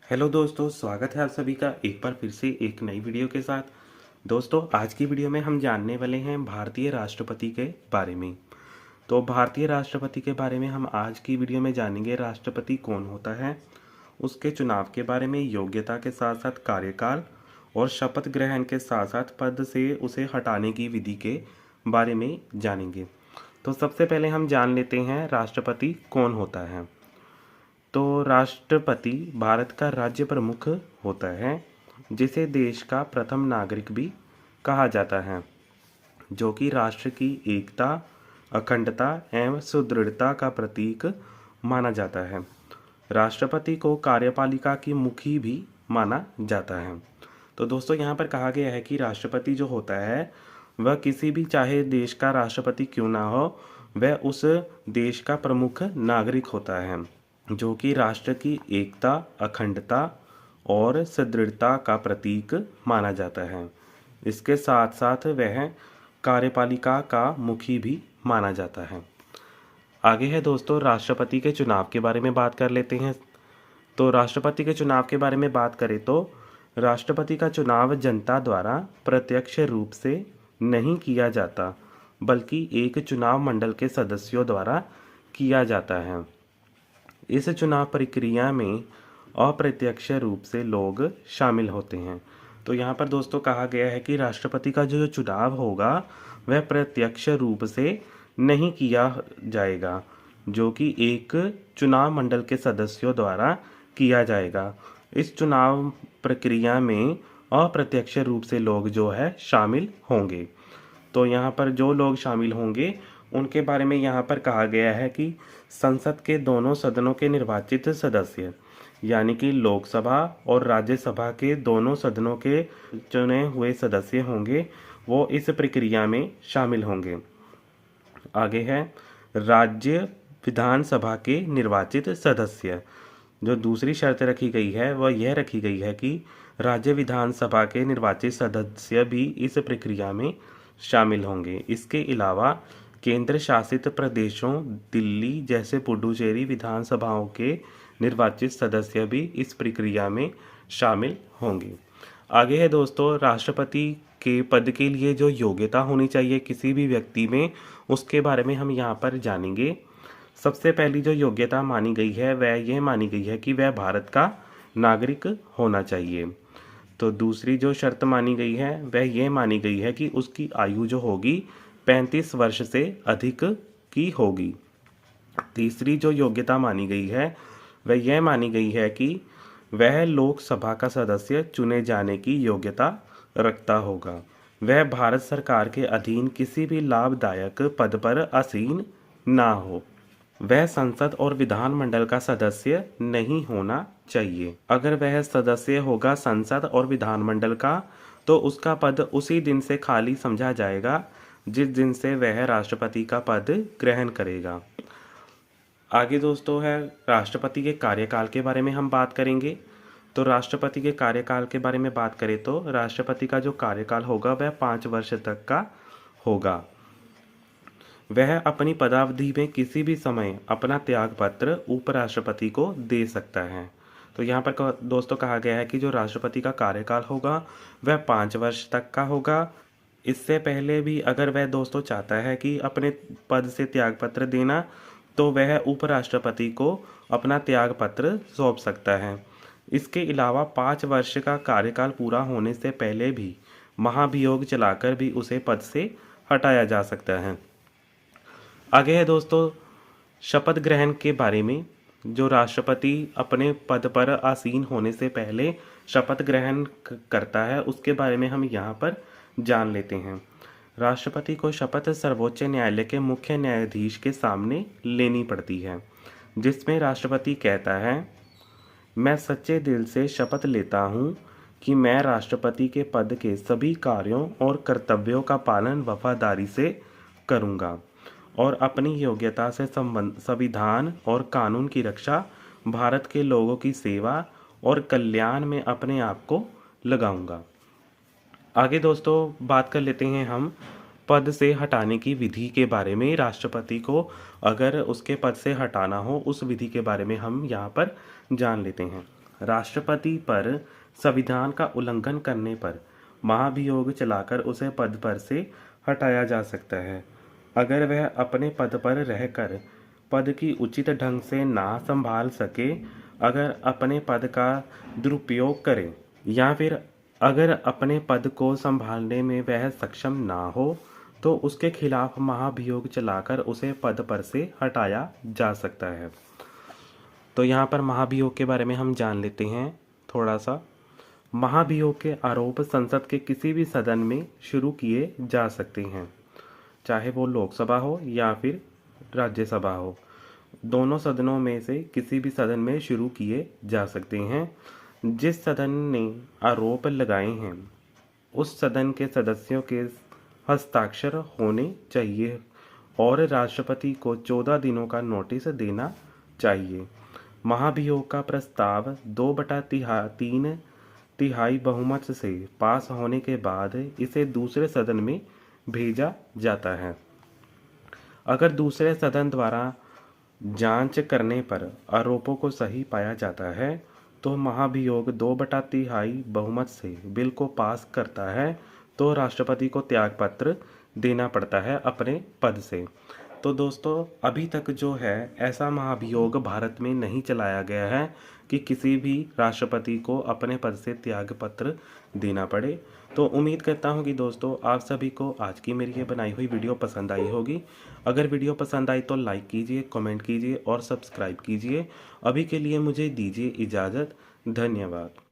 Hello दोस्तों, स्वागत है आप सभी का एक बार फिर से एक नई वीडियो के साथ। दोस्तों, आज की वीडियो में हम जानने वाले हैं भारतीय राष्ट्रपति के बारे में। तो भारतीय राष्ट्रपति के बारे में हम आज की वीडियो में जानेंगे। राष्ट्रपति कौन होता है, उसके चुनाव के बारे में, योग्यता के साथ साथ कार्यकाल और शपथ ग्रहण के साथ साथ पद से उसे हटाने की विधि के बारे में जानेंगे। तो सबसे पहले हम जान लेते हैं राष्ट्रपति कौन होता है। तो राष्ट्रपति भारत का राज्य प्रमुख होता है, जिसे देश का प्रथम नागरिक भी कहा जाता है, जो कि राष्ट्र की एकता, अखंडता एवं सुदृढ़ता का प्रतीक माना जाता है। राष्ट्रपति को कार्यपालिका की मुखी भी माना जाता है। तो दोस्तों, यहाँ पर कहा गया है कि राष्ट्रपति जो होता है वह किसी भी, चाहे देश का राष्ट्रपति क्यों ना हो, वह उस देश का प्रमुख नागरिक होता है, जो कि राष्ट्र की एकता, अखंडता और सुदृढ़ता का प्रतीक माना जाता है। इसके साथ साथ वह कार्यपालिका का मुखी भी माना जाता है। आगे है दोस्तों, राष्ट्रपति के चुनाव के बारे में बात कर लेते हैं। तो राष्ट्रपति के चुनाव के बारे में बात करें तो राष्ट्रपति का चुनाव जनता द्वारा प्रत्यक्ष रूप से नहीं किया जाता, बल्कि एक चुनाव मंडल के सदस्यों द्वारा किया जाता है। इस चुनाव प्रक्रिया में अप्रत्यक्ष रूप से लोग शामिल होते हैं। तो यहाँ पर दोस्तों कहा गया है कि राष्ट्रपति का जो चुनाव होगा वह प्रत्यक्ष रूप से नहीं किया जाएगा, जो कि एक चुनाव मंडल के सदस्यों द्वारा किया जाएगा। इस चुनाव प्रक्रिया में अप्रत्यक्ष रूप से लोग जो है शामिल होंगे। तो यहाँ पर जो लोग शामिल होंगे उनके बारे में यहाँ पर कहा गया है कि संसद के दोनों सदनों के निर्वाचित सदस्य, यानी कि लोकसभा और राज्यसभा के दोनों सदनों के चुने हुए सदस्य होंगे, वो इस प्रक्रिया में शामिल होंगे। आगे है राज्य विधानसभा के निर्वाचित सदस्य। जो दूसरी शर्त रखी गई है वह यह रखी गई है कि राज्य विधानसभा के निर्वाचित सदस्य भी इस प्रक्रिया में शामिल होंगे। इसके अलावा केंद्र शासित प्रदेशों दिल्ली जैसे पुडुचेरी विधानसभाओं के निर्वाचित सदस्य भी इस प्रक्रिया में शामिल होंगे। आगे है दोस्तों, राष्ट्रपति के पद के लिए जो योग्यता होनी चाहिए किसी भी व्यक्ति में, उसके बारे में हम यहाँ पर जानेंगे। सबसे पहली जो योग्यता मानी गई है वह यह मानी गई है कि वह भारत का नागरिक होना चाहिए। तो दूसरी जो शर्त मानी गई है वह यह मानी गई है कि उसकी आयु जो होगी 35 वर्ष से अधिक की होगी। तीसरी जो योग्यता मानी गई है वह यह मानी गई है कि वह लोकसभा का सदस्य चुने जाने की योग्यता रखता होगा। वह भारत सरकार के अधीन किसी भी लाभदायक पद पर आसीन ना हो। वह संसद और विधानमंडल का सदस्य नहीं होना चाहिए। अगर वह सदस्य होगा संसद और विधानमंडल का, तो उसका पद उसी दिन से खाली समझा जाएगा जिस दिन से वह राष्ट्रपति का पद ग्रहण करेगा। आगे दोस्तों है राष्ट्रपति के कार्यकाल के बारे में हम बात करेंगे। तो राष्ट्रपति के कार्यकाल के बारे में बात करें तो राष्ट्रपति का जो कार्यकाल होगा वह 5 वर्ष तक का होगा। वह अपनी पदावधि में किसी भी समय अपना त्यागपत्र उपराष्ट्रपति को दे सकता है। तो यहाँ पर दोस्तों कहा गया है कि जो राष्ट्रपति का कार्यकाल होगा वह 5 वर्ष तक का होगा। इससे पहले भी अगर वह दोस्तों चाहता है कि अपने पद से त्यागपत्र देना, तो वह उपराष्ट्रपति को अपना त्यागपत्र सौंप सकता है। इसके अलावा 5 वर्ष का कार्यकाल पूरा होने से पहले भी महाभियोग चलाकर भी उसे पद से हटाया जा सकता है। आगे है दोस्तों शपथ ग्रहण के बारे में। जो राष्ट्रपति अपने पद पर आसीन होने से पहले शपथ ग्रहण करता है उसके बारे में हम यहाँ पर जान लेते हैं। राष्ट्रपति को शपथ सर्वोच्च न्यायालय के मुख्य न्यायाधीश के सामने लेनी पड़ती है, जिसमें राष्ट्रपति कहता है, मैं सच्चे दिल से शपथ लेता हूँ कि मैं राष्ट्रपति के पद के सभी कार्यों और कर्तव्यों का पालन वफादारी से करूँगा और अपनी योग्यता से संविधान और कानून की रक्षा, भारत के लोगों की सेवा और कल्याण में अपने आप को लगाऊंगा। आगे दोस्तों बात कर लेते हैं हम पद से हटाने की विधि के बारे में। राष्ट्रपति को अगर उसके पद से हटाना हो उस विधि के बारे में हम यहाँ पर जान लेते हैं। राष्ट्रपति पर संविधान का उल्लंघन करने पर महाभियोग चलाकर उसे पद पर से हटाया जा सकता है। अगर वह अपने पद पर रहकर पद की उचित ढंग से ना संभाल सके, अगर अपने पद का दुरुपयोग करे या फिर अगर अपने पद को संभालने में वह सक्षम ना हो, तो उसके खिलाफ महाभियोग चलाकर उसे पद पर से हटाया जा सकता है। तो यहाँ पर महाभियोग के बारे में हम जान लेते हैं थोड़ा सा। महाभियोग के आरोप संसद के किसी भी सदन में शुरू किए जा सकते हैं, चाहे वो लोकसभा हो या फिर राज्यसभा हो। दोनों सदनों में से किसी भी सदन में शुरू किए जा सकते हैं। जिस सदन ने आरोप लगाए हैं उस सदन के सदस्यों के हस्ताक्षर होने चाहिए और राष्ट्रपति को 14 दिनों का नोटिस देना चाहिए। महाभियोग का प्रस्ताव 2/3 तिहाई बहुमत से पास होने के बाद इसे दूसरे सदन में भेजा जाता है। अगर दूसरे सदन द्वारा जांच करने पर आरोपों को सही पाया जाता है तो महाभियोग 2/3 बहुमत से बिल को पास करता है, तो राष्ट्रपति को त्यागपत्र देना पड़ता है अपने पद से। तो दोस्तों, अभी तक जो है ऐसा महाभियोग भारत में नहीं चलाया गया है कि किसी भी राष्ट्रपति को अपने पद से त्यागपत्र देना पड़े। तो उम्मीद करता हूँ कि दोस्तों आप सभी को आज की मेरी ये बनाई हुई वीडियो पसंद आई होगी। अगर वीडियो पसंद आई तो लाइक कीजिए, कमेंट कीजिए और सब्सक्राइब कीजिए। अभी के लिए मुझे दीजिए इजाज़त। धन्यवाद।